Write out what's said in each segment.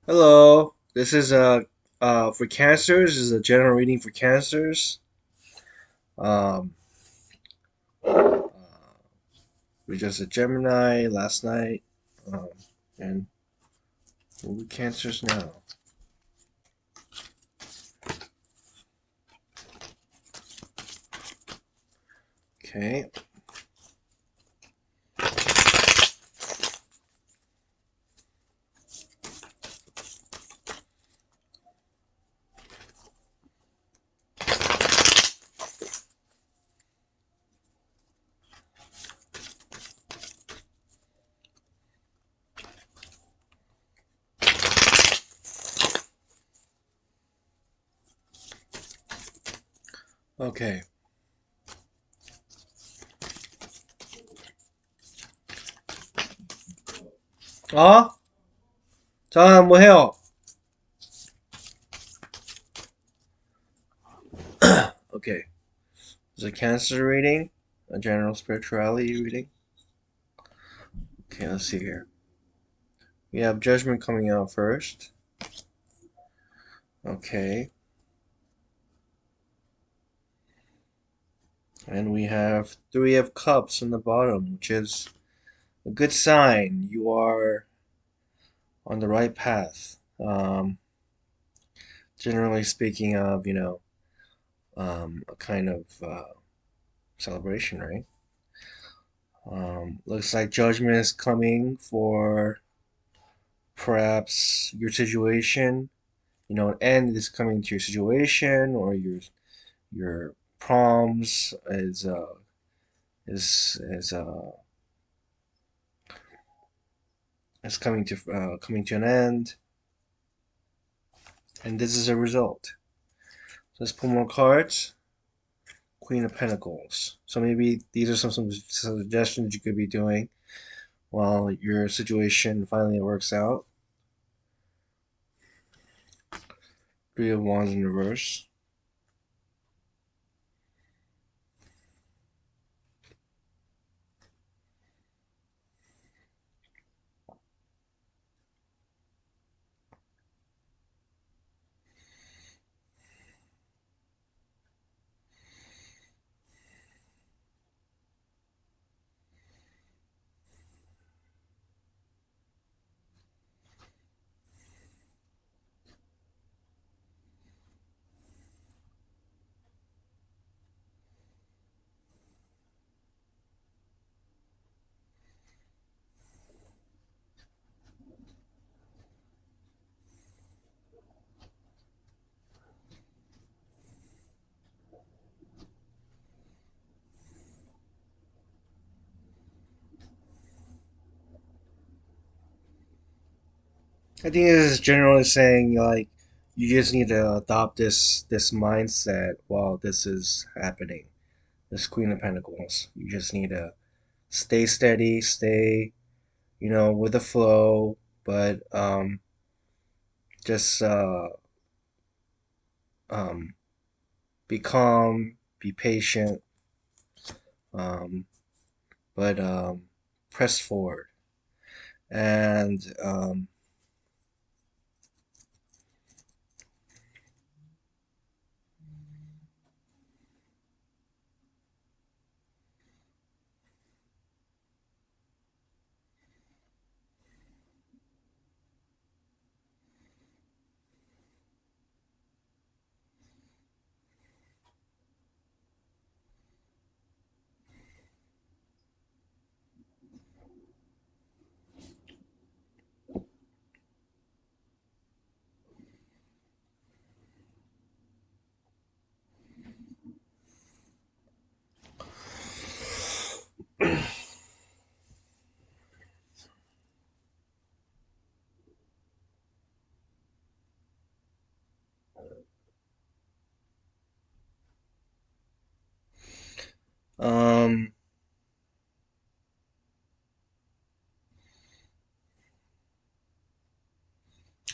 Hello, this is for cancers. This is a general reading for cancers. Um, uh, we just a Gemini last night, um, and we'll be cancers now. Okay. Okay. 어? 자, 뭐 해요? Okay. It's a cancer reading, a general spirituality reading. Okay, let's see here. We have judgment coming out first. Okay. And we have Three of Cups in the bottom, which is a good sign. You are on the right path. Generally speaking of, a kind of celebration, right? Looks like judgment is coming for perhaps your situation. An end is coming to your situation, or your problems is is coming to an end, and this is a result. So let's pull more cards. Queen of Pentacles. So maybe these are some suggestions you could be doing while your situation finally works out. Three of Wands in reverse. I think this is generally saying like you just need to adopt this mindset while this is happening. This Queen of Pentacles. You just need to stay steady, stay with the flow, but just um, be calm, be patient, um, but press forward. And um,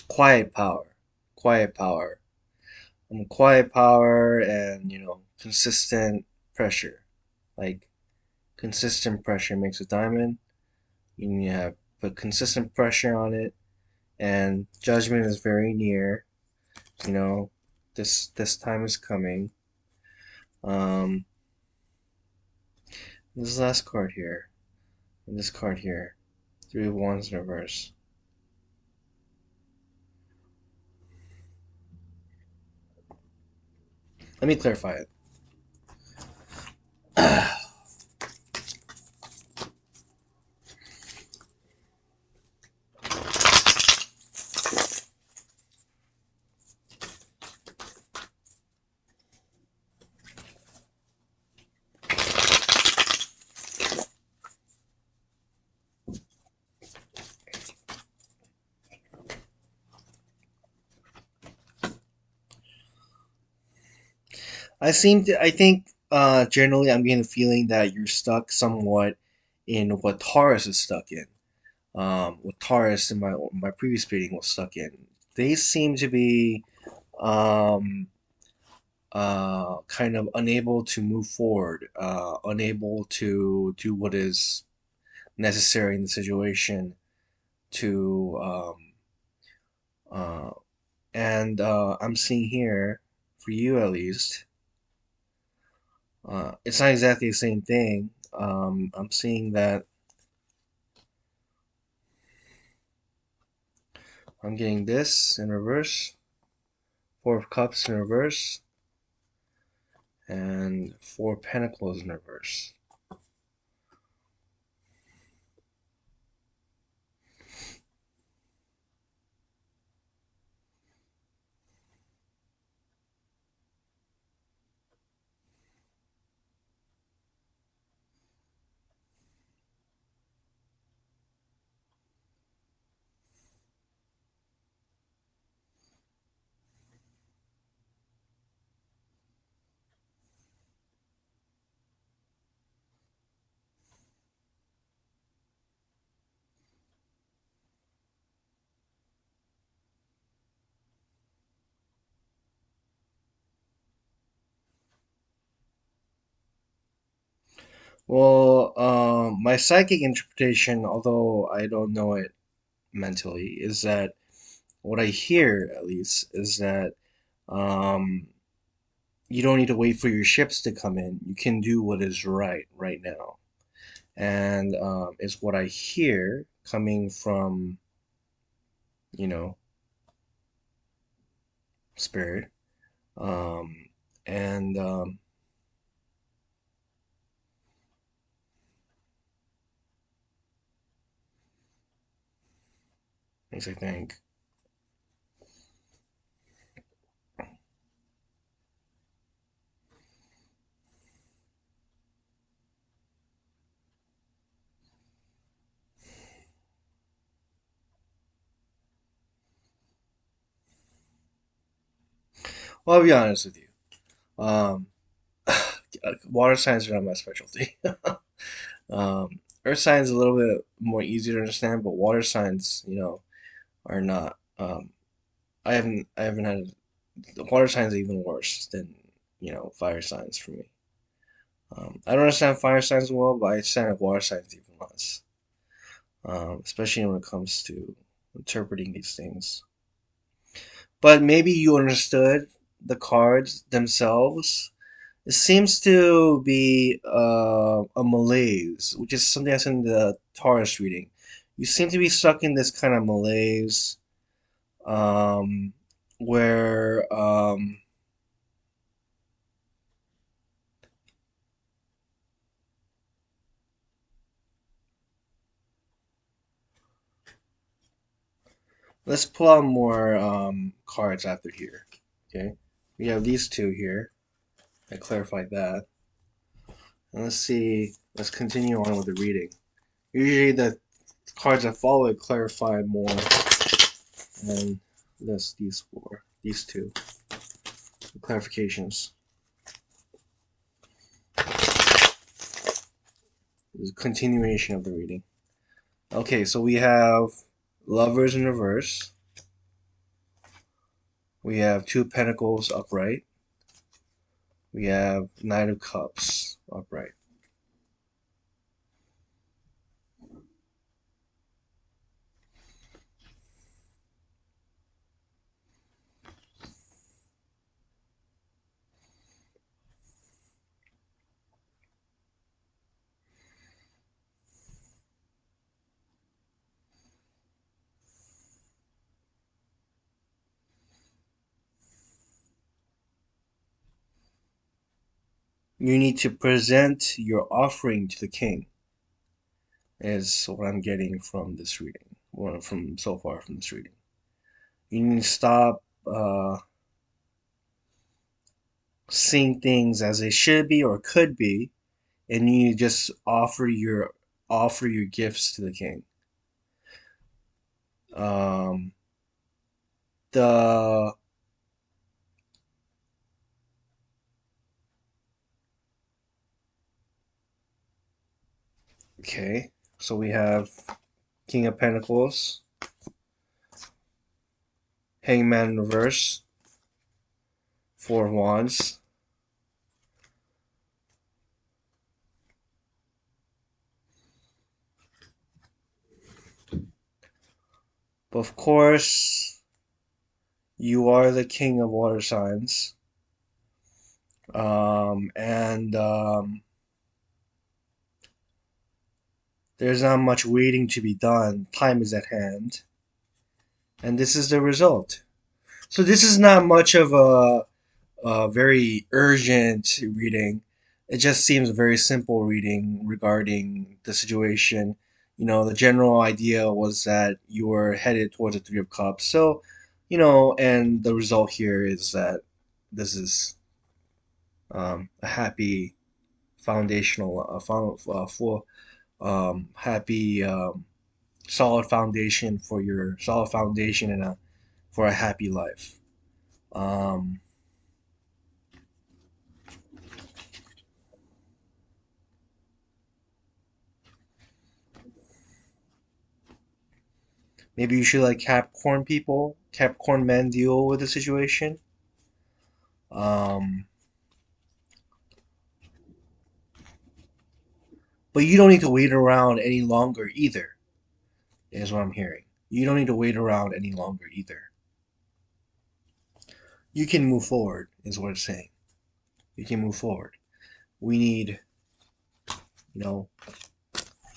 quiet power, quiet power. Quiet power and consistent pressure. Like consistent pressure makes a diamond. You need to have put consistent pressure on it. and judgment is very near. You know, this time is coming. Um, this last card here, and this card here, Three of Wands in reverse. Let me clarify it. I think generally I'm getting the feeling that you're stuck somewhat in what Taurus is stuck in. What Taurus in my previous reading was stuck in. They seem to be um, kind of unable to move forward, unable to do what is necessary in the situation to uh, and I'm seeing here for you at least. It's not exactly the same thing. I'm seeing that I'm getting this in reverse, Four of Cups in reverse, and Four of Pentacles in reverse. Well, my psychic interpretation, although I don't know it mentally, is that what I hear, at least, is that um, you don't need to wait for your ships to come in. You can do what is right now. And is what I hear coming from, you know, spirit. Um, and makes I think. Well, I'll be honest with you. Um, water signs are not my specialty. Earth signs are a little bit more easier to understand, but water signs, are not. I haven't had the water signs are even worse than fire signs for me. I don't understand fire signs well, but I understand water signs even less. Especially when it comes to interpreting these things. But maybe you understood the cards themselves. It seems to be a malaise, which is something that's in the Taurus reading. You seem to be stuck in this kind of malaise um, where let's pull out more cards after here. Okay, we have these two here. I clarified that. And let's see. Let's continue on with the reading. Usually, the cards that follow it clarify more than these two clarifications. This is a continuation of the reading. Okay, so we have Lovers in reverse. We have Two of Pentacles upright. We have Knight of Cups upright. You need to present your offering to the king, is what I'm getting from this reading, or from so far from this reading. You need to stop seeing things as they should be or could be, and you just offer your gifts to the king. Um, the Okay, so we have King of Pentacles, Hangman in reverse, Four of Wands. But of course, you are the king of water signs. And there's not much waiting to be done. Time is at hand. And this is the result. So this is not much of a very urgent reading. It just seems a very simple reading regarding the situation. The general idea was that you were headed towards the Three of Cups. So, and the result here is that this is a happy foundational, full, happy, solid foundation for your solid foundation and for a happy life. Um, Maybe you should let Capricorn men deal with the situation. Um, but you don't need to wait around any longer either, is what I'm hearing. You don't need to wait around any longer either. You can move forward, is what it's saying. You can move forward. We need, you know,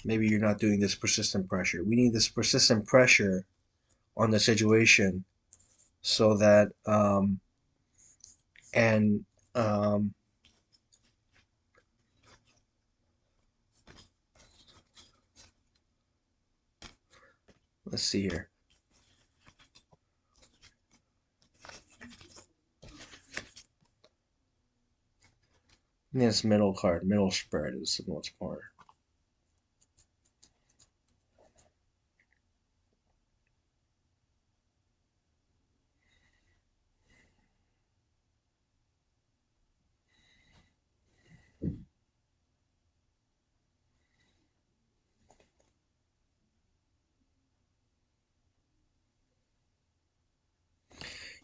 maybe you're not doing this persistent pressure. We need this persistent pressure on the situation so that, and, um, let's see here. This middle card, middle spread is what's more.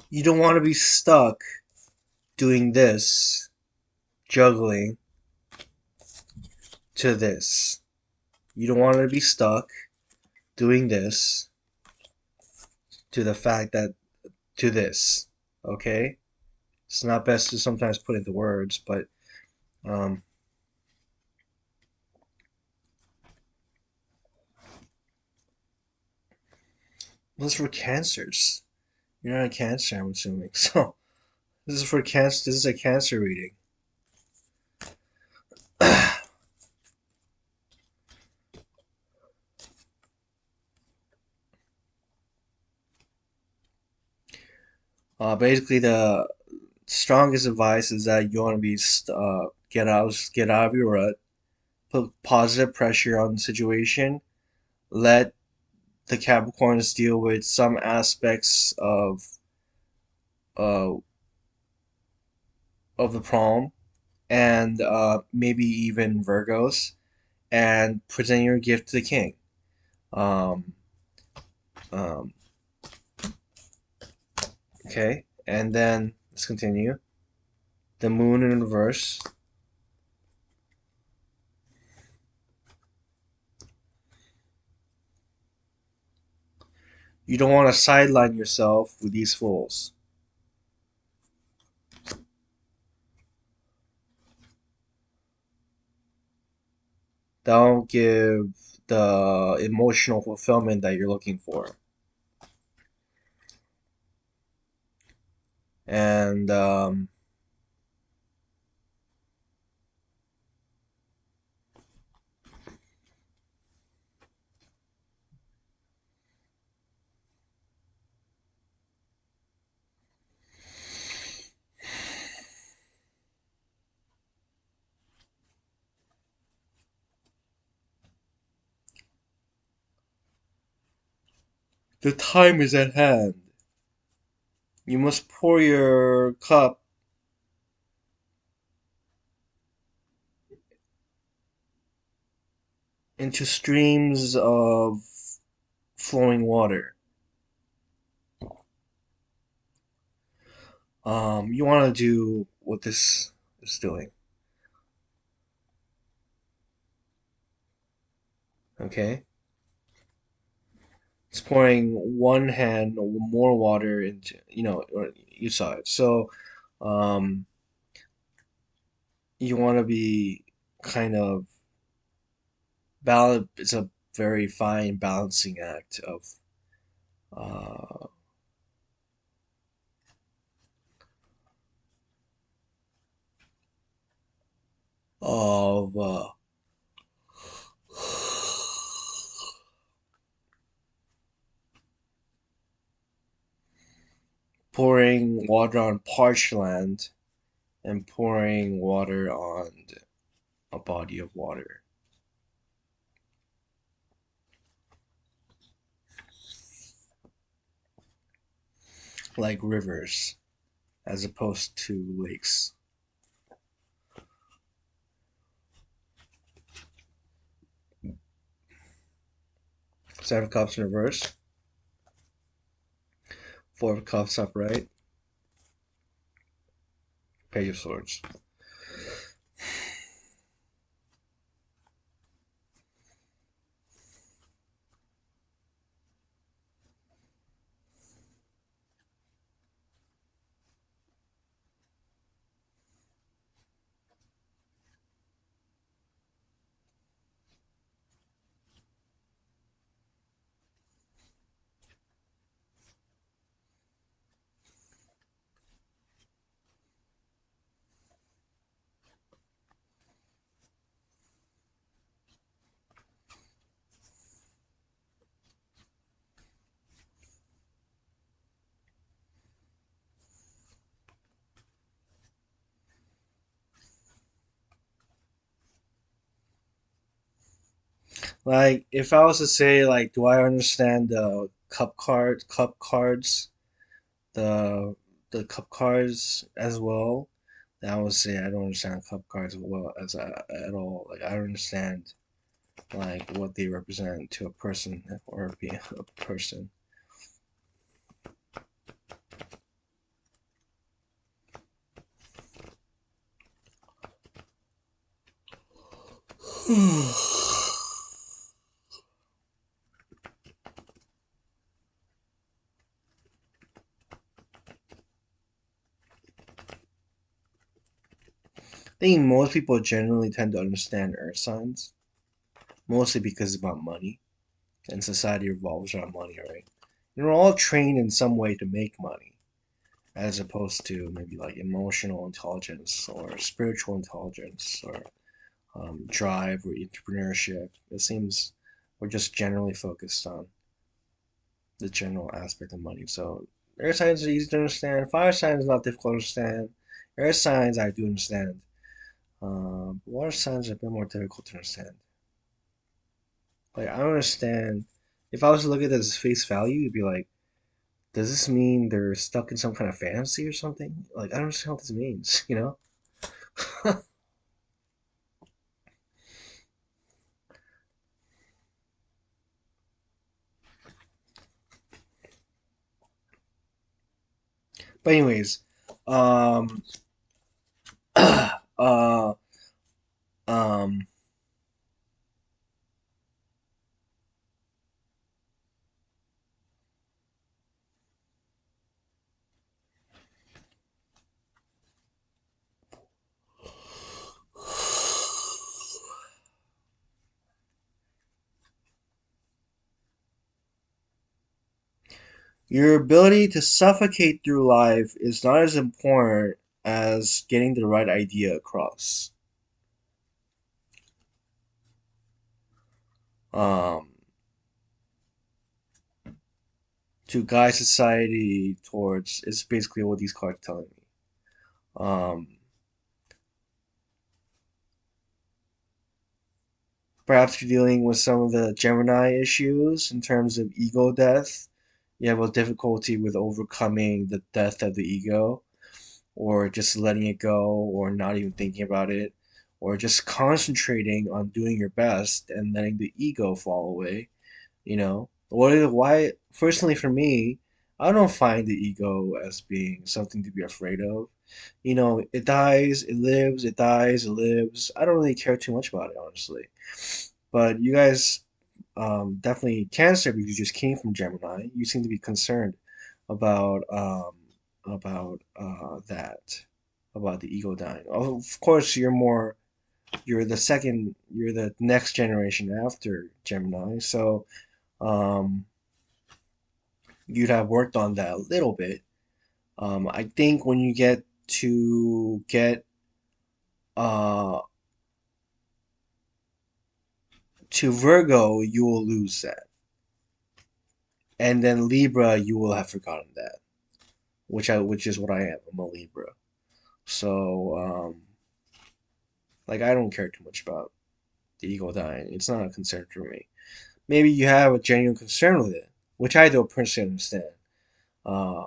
You don't want to be stuck doing this, juggling to this. You don't want to be stuck doing this to the fact that to this. Okay? It's not best to sometimes put into words, but um, this is for cancers. You're not a cancer, I'm assuming. So this is for cancer. This is a cancer reading. Basically, the strongest advice is that you want to be get out of your rut, put positive pressure on the situation, let the Capricorns deal with some aspects uh, of the problem, and maybe even Virgos, and present your gift to the king. Um, um, okay, and then let's continue. The moon in reverse. You don't want to sideline yourself with these fools. Don't give the emotional fulfillment that you're looking for. And The time is at hand. You must pour your cup into streams of flowing water. You want to do what this is doing. Okay? It's pouring one hand more water into, or you saw it. So, um, you want to be kind of balance. It's a very fine balancing act uh, of pouring water on parched land and pouring water on a body of water, like rivers, as opposed to lakes. 7 cups in reverse, 4 cups upright. Page of Swords. Like, if I was to say, like, do I understand the cup cards, the cup cards as well? Then I would say I don't understand cup cards well as at all. Like, I don't understand like what they represent to a person or being a person. I think most people generally tend to understand earth signs, mostly because it's about money, and society revolves around money, right? And we're all trained in some way to make money, as opposed to maybe like emotional intelligence or spiritual intelligence or drive or entrepreneurship. It seems we're just generally focused on the general aspect of money. So air signs are easy to understand. Fire signs is not difficult to understand. Air signs I do understand. Water signs are a bit more difficult to understand. Like I don't understand. If I was to look at it as face value, you'd be like, does this mean they're stuck in some kind of fantasy or something? Like I don't understand what this means, you know? But anyways, um, uh, um, your ability to suffocate through life is not as important as getting the right idea across. Um, to guide society towards is basically what these cards are telling me. Perhaps you're dealing with some of the Gemini issues in terms of ego death. you have a difficulty with overcoming the death of the ego, or just letting it go, or not even thinking about it, or just concentrating on doing your best and letting the ego fall away. Why, personally for me, I don't find the ego as being something to be afraid of. It dies, it lives, it dies, it lives. I don't really care too much about it, honestly. But you guys, definitely Cancer, because you just came from Gemini. You seem to be concerned about that, about the ego dying. Of course, you're the next generation after Gemini, so um, you'd have worked on that a little bit. I think when you get uh, to Virgo, you will lose that, and then Libra, you will have forgotten that, which is what I am. I'm a Libra, so like I don't care too much about the ego dying. It's not a concern for me. Maybe you have a genuine concern with it, which I don't personally understand. Uh,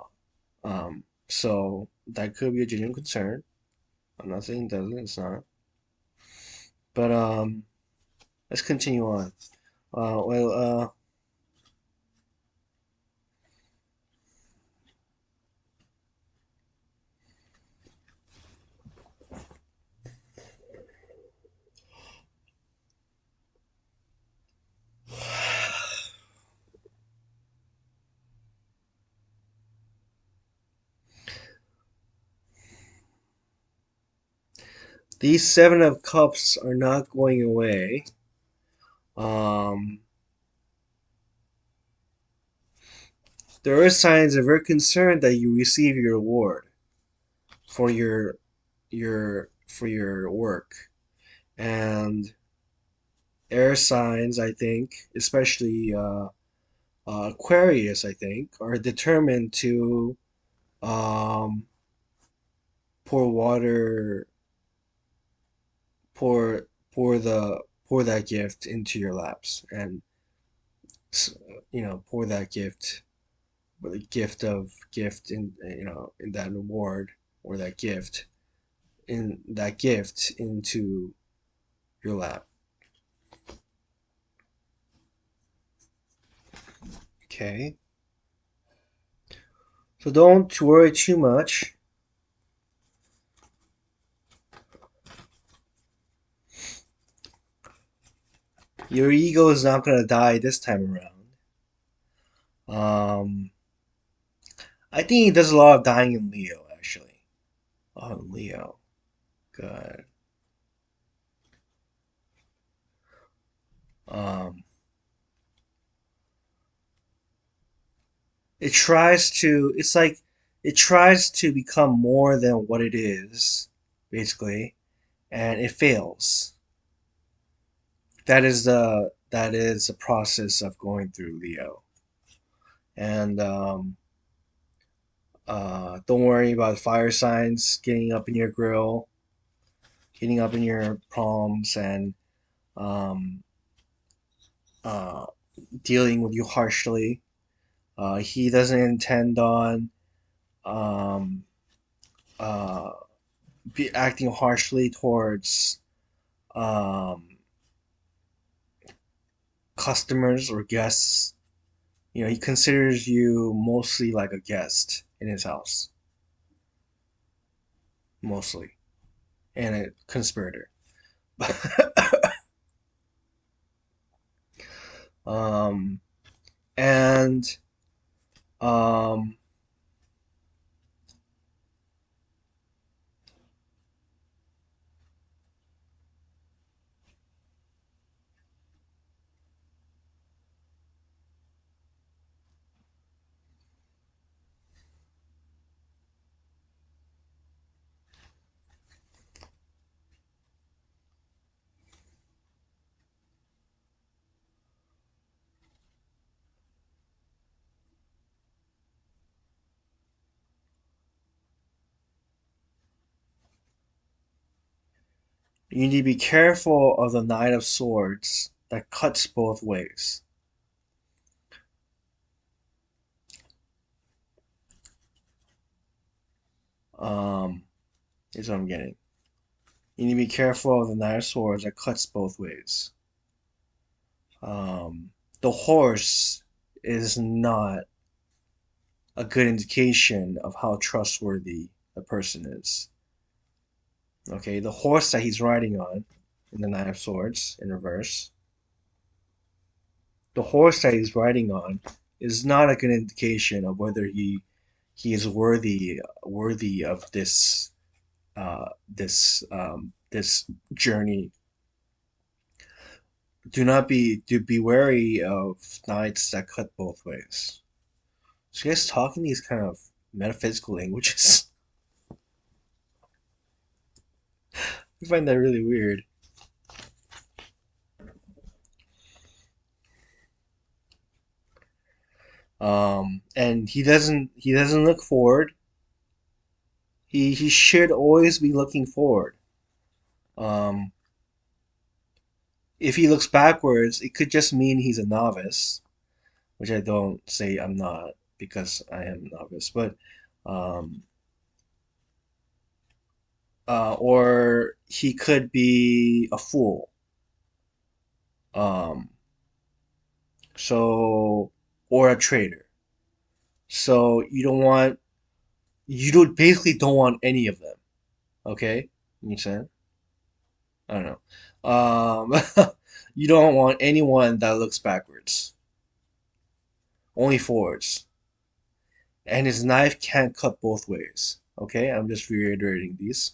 so that could be a genuine concern. I'm not saying it doesn't. It's not. But let's continue on. Well, these Seven of Cups are not going away. Um, there are signs of very concern that you receive your reward for your work, and air signs, I think, especially Aquarius, I think, are determined to um, pour water, pour pour that gift into your laps, and pour that gift, the gift in in that reward, or that gift into your lap. Okay, so don't worry too much. Your ego is not gonna die this time around. Um, I think he does a lot of dying in Leo, actually. Oh, Leo. Good. Um, it's like, it tries to become more than what it is, basically, and it fails. That is the process of going through Leo. And don't worry about fire signs getting up in your grill, getting up in your palms, and um, uh, dealing with you harshly. He doesn't intend on um, uh, be acting harshly towards um, customers or guests. He considers you mostly like a guest in his house, mostly, and a conspirator. um, and um, you need to be careful of the Knight of Swords that cuts both ways. Um, is what I'm getting. You need to be careful of the Knight of Swords that cuts both ways. Um, the horse is not a good indication of how trustworthy a person is. Okay, the horse that he's riding on in the Nine of Swords in reverse, the horse that he's riding on is not a good indication of whether he is worthy of this journey. Do be wary of knights that cut both ways. So you guys talking these kind of metaphysical languages? I find that really weird. And he doesn't look forward. He should always be looking forward. Um, if he looks backwards, it could just mean he's a novice, which I don't say I'm not because I am a novice, but um, or he could be a fool. Um, so or a traitor. So you basically don't want any of them. Okay, you understand? I don't know. You don't want anyone that looks backwards, only forwards. And his knife can't cut both ways. Okay, I'm just reiterating these.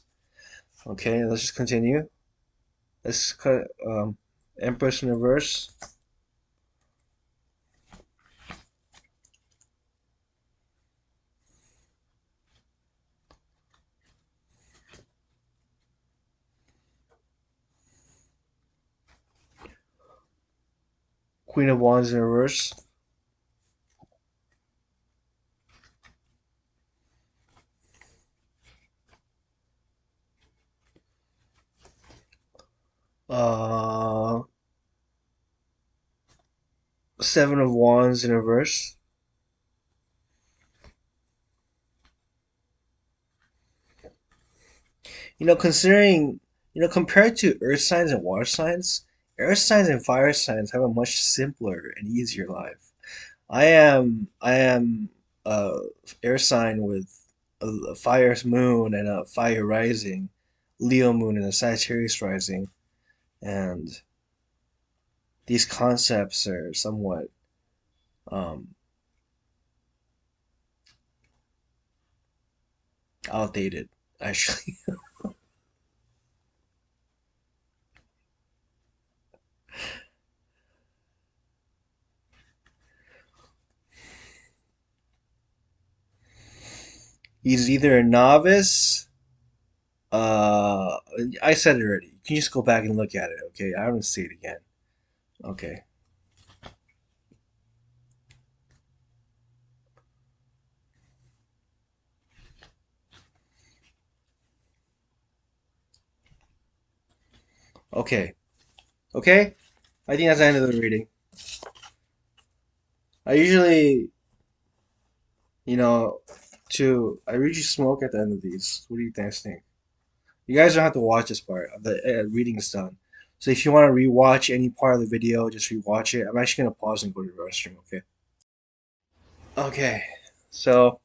Okay, let's just continue. Let's cut Empress in reverse. Queen of Wands in reverse. Uh, Seven of Wands in reverse. Considering, compared to earth signs and water signs, earth signs and fire signs have a much simpler and easier life. I am a air sign with a fire moon and a fire rising, Leo moon and a Sagittarius rising, and these concepts are somewhat um, outdated. Actually, he's either a novice. Uh, I said it already. You can just go back and look at it. Okay, I don't say it again. Okay. Okay. Okay. I think that's the end of the reading. I usually, you know, I usually smoke at the end of these. What do you guys think? You guys don't have to watch this part. The reading is done. So if you want to rewatch any part of the video, just rewatch it. I'm actually gonna pause and go to the restroom. Okay. Okay. So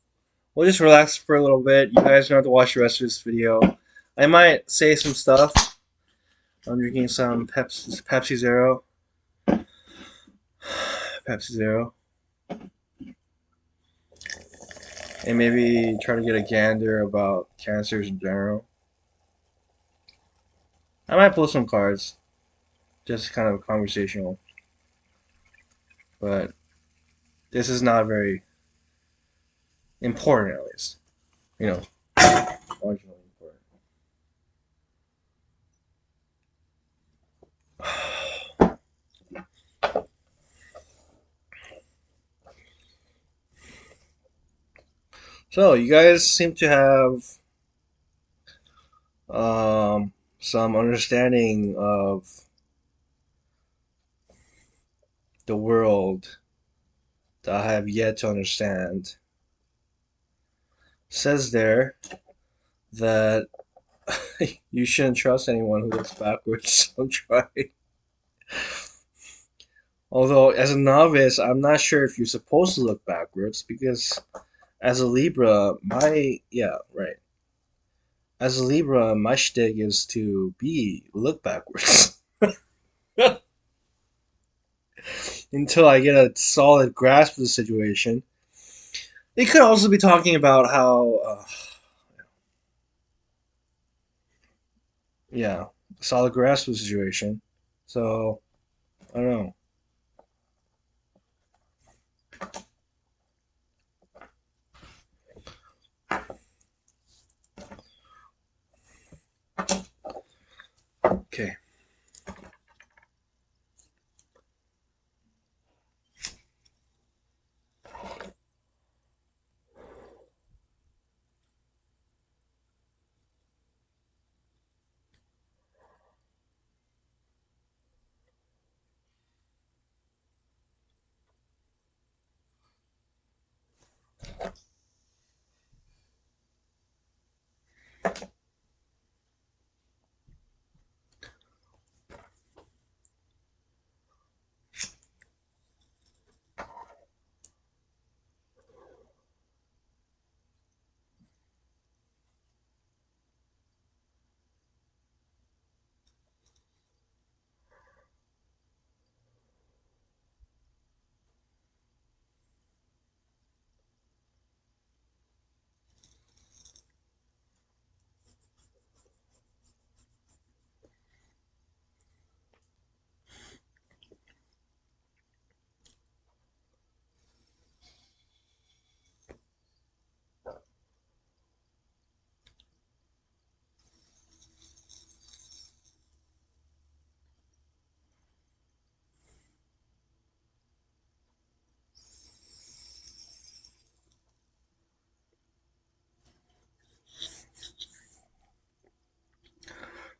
we'll just relax for a little bit. You guys don't have to watch the rest of this video. I might say some stuff. I'm drinking some Pepsi Zero. Pepsi Zero. And maybe try to get a gander about cancers in general. I might pull some cards, just kind of conversational. But this is not very important, at least. You know, marginally important. So you guys seem to have some understanding of the world that I have yet to understand. Says there, that you shouldn't trust anyone who looks backwards. I'm trying. Although, as a novice, I'm not sure if you're supposed to look backwards because, as a Libra, my yeah, right. As a Libra, my shtick is to be look backwards until I get a solid grasp of the situation. They could also be talking about how, yeah, solid grasp of the situation. So I don't know. Okay.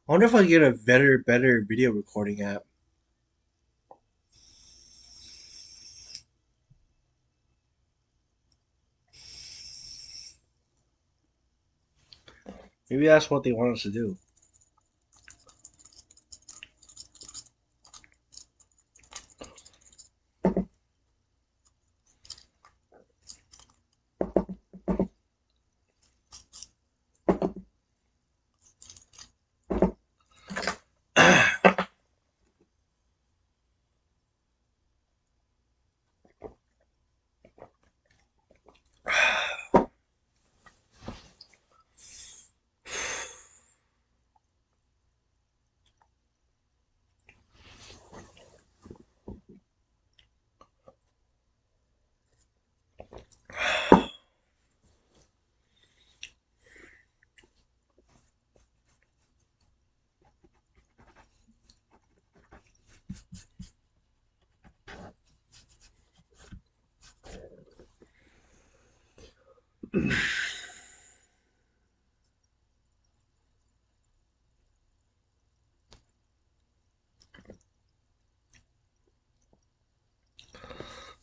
I wonder if I get a better video recording app. Maybe that's what they want us to do.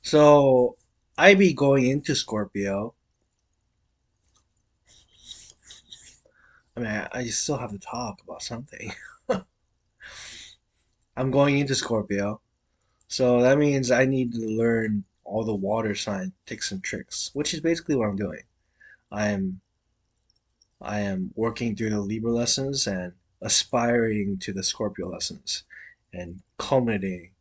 So I be going into Scorpio. I mean, I still have to talk about something. I'm going into Scorpio, so that means I need to learn all the water sign tips and tricks, which is basically what I'm doing. I am I am working through the Libra lessons and aspiring to the Scorpio lessons, and culminating.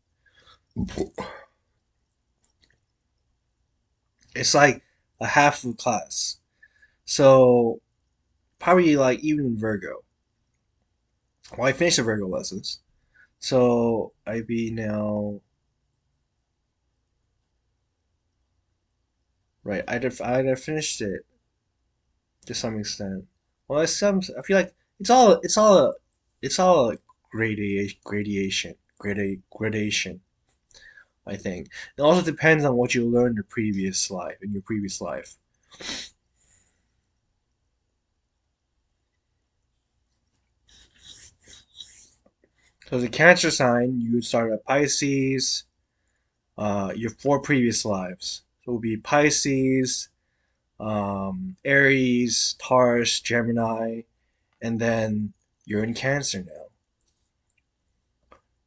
It's like a half of class. So probably like even Virgo. Well, I finished the Virgo lessons, so I be now right. I'd have finished it to some extent. Well, I feel like it's all a gradation. I think it also depends on what you learned in your previous life. So the Cancer sign, you would start at Pisces. Your four previous lives. So it would be Pisces, Aries, Taurus, Gemini, and then you're in Cancer now.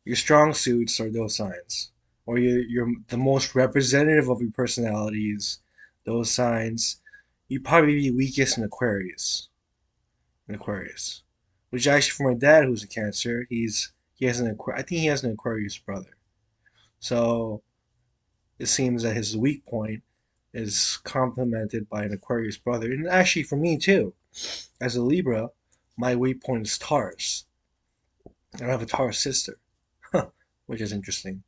Your strong suits are those signs, or you're the most representative of your personalities, those signs. You probably be weakest in Aquarius. In Aquarius, which actually for my dad, who's a Cancer, he has an I think he has an Aquarius brother. So it seems that his weak point is complemented by an Aquarius brother, and actually for me too, as a Libra, my weak point is Taurus, and I have a Taurus sister, which is interesting.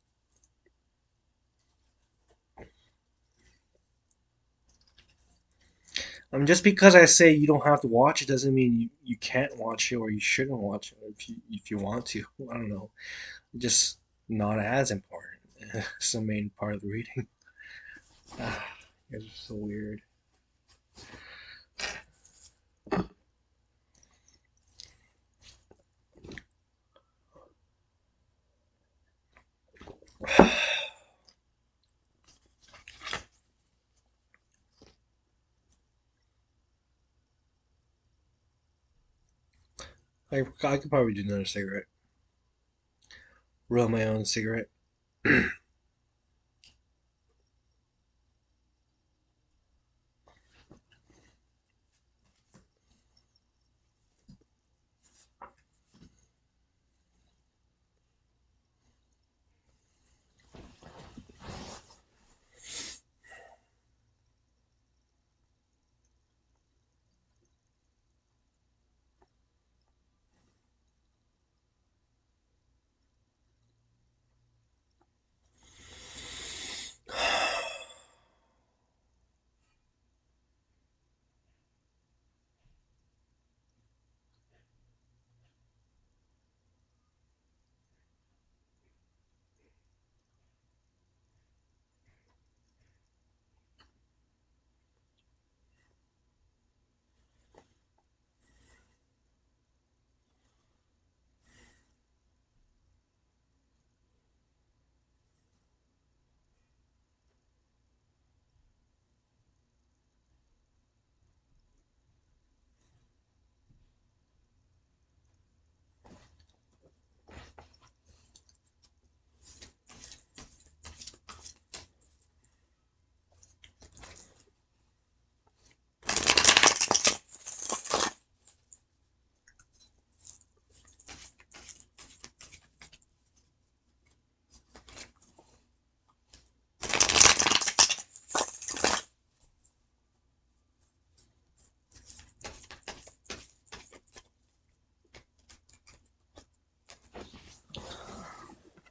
Just because I say you don't have to watch it doesn't mean you can't watch it or you shouldn't watch it if you want to. I don't know. Just not as important. It's the main part of the reading. It's so weird. I could probably do another cigarette. Roll my own cigarette.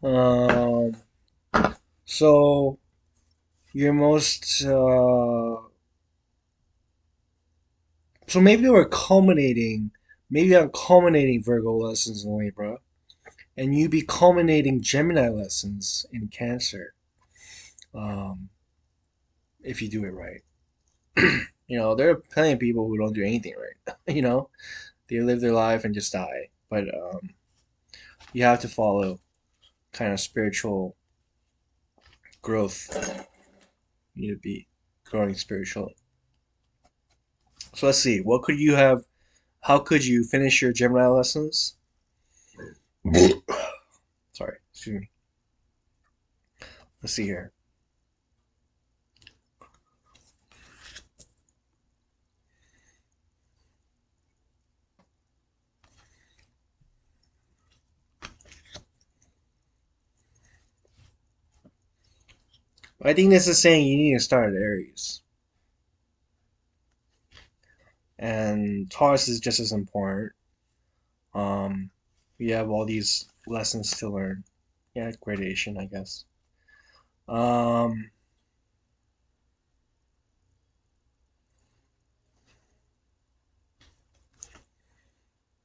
Um, so your most so maybe we're culminating. Maybe I'm culminating Virgo lessons in Libra, and you be culminating Gemini lessons in Cancer. Um, if you do it right. There are plenty of people who don't do anything right. They live their life and just die. But you have to follow kind of spiritual growth. You need to be growing spiritually. So let's see. What could you have? How could you finish your Gemini lessons? Sorry, excuse me. Let's see here. I think this is saying you need to start at Aries, and Taurus is just as important. Um, we have all these lessons to learn. Yeah, gradation, I guess. Um,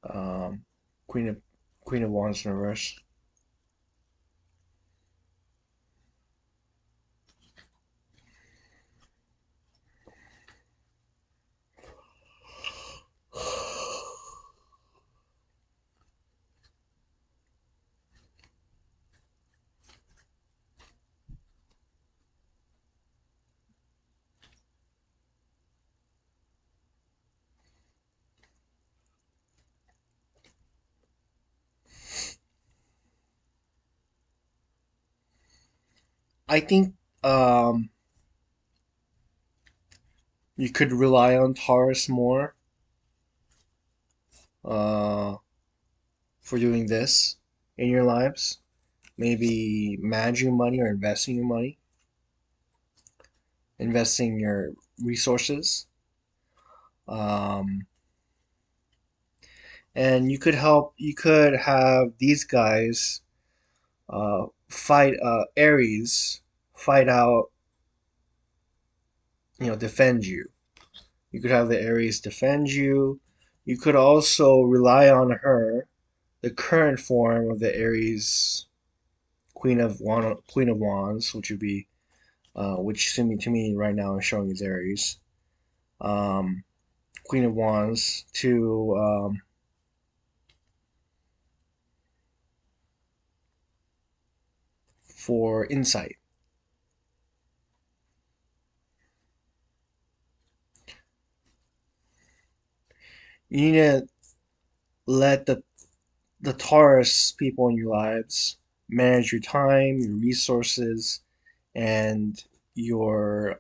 um, Queen of Queen of Wands in reverse. I think um, you could rely on Taurus more uh, for doing this in your lives. Maybe managing money or investing your money, investing your resources. Um, and you could have these guys fight Aries, fight out, defend you. You could have the Aries defend you. You could also rely on her, the current form of the Aries Queen of Wands, which would be which to me right now is showing is Aries. Um, Queen of Wands to for insight. You need to let the Taurus people in your lives manage your time, your resources, and your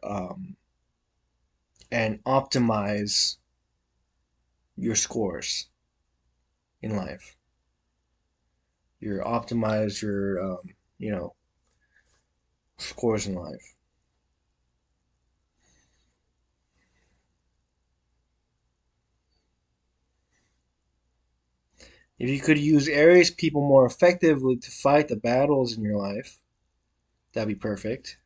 and optimize your scores in life. Your optimize your scores in life. If you could use Aries people more effectively to fight the battles in your life, that'd be perfect.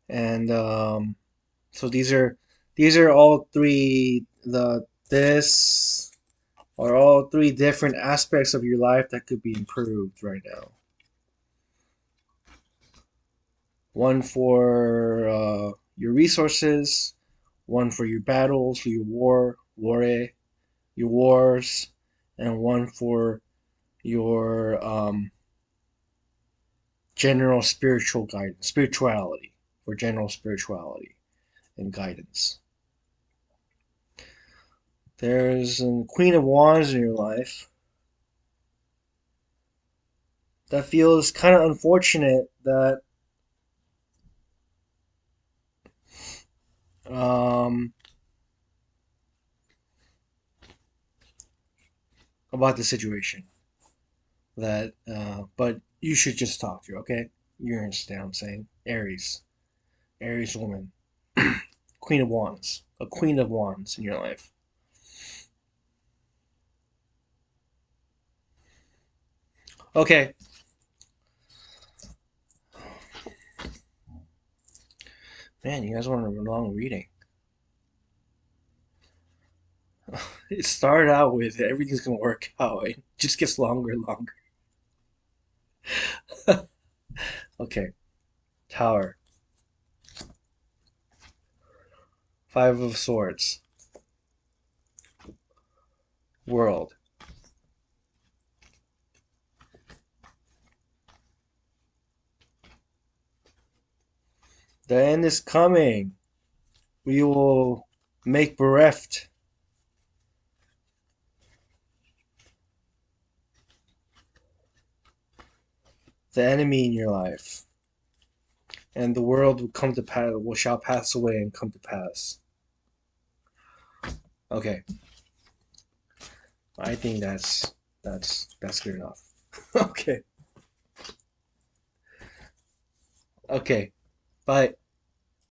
And so these are all three the this are all three different aspects of your life that could be improved right now. One for your resources, one for your battles, for your wars, and one for your general spirituality, for general spirituality and guidance. There's a Queen of Wands in your life that feels kind of unfortunate that um, about the situation. But you should just talk to her, okay? You understand what I'm saying? Aries woman, Queen of Wands, a Queen of Wands in your life. Okay, man, you guys want a long reading? It started out with everything's gonna work out. It just gets longer and longer. Okay, Tower, Five of Swords, World. The end is coming. We will make bereft the enemy in your life, and the world will come to pass. Will shall pass away and come to pass. Okay, I think that's good enough. Okay, okay, bye.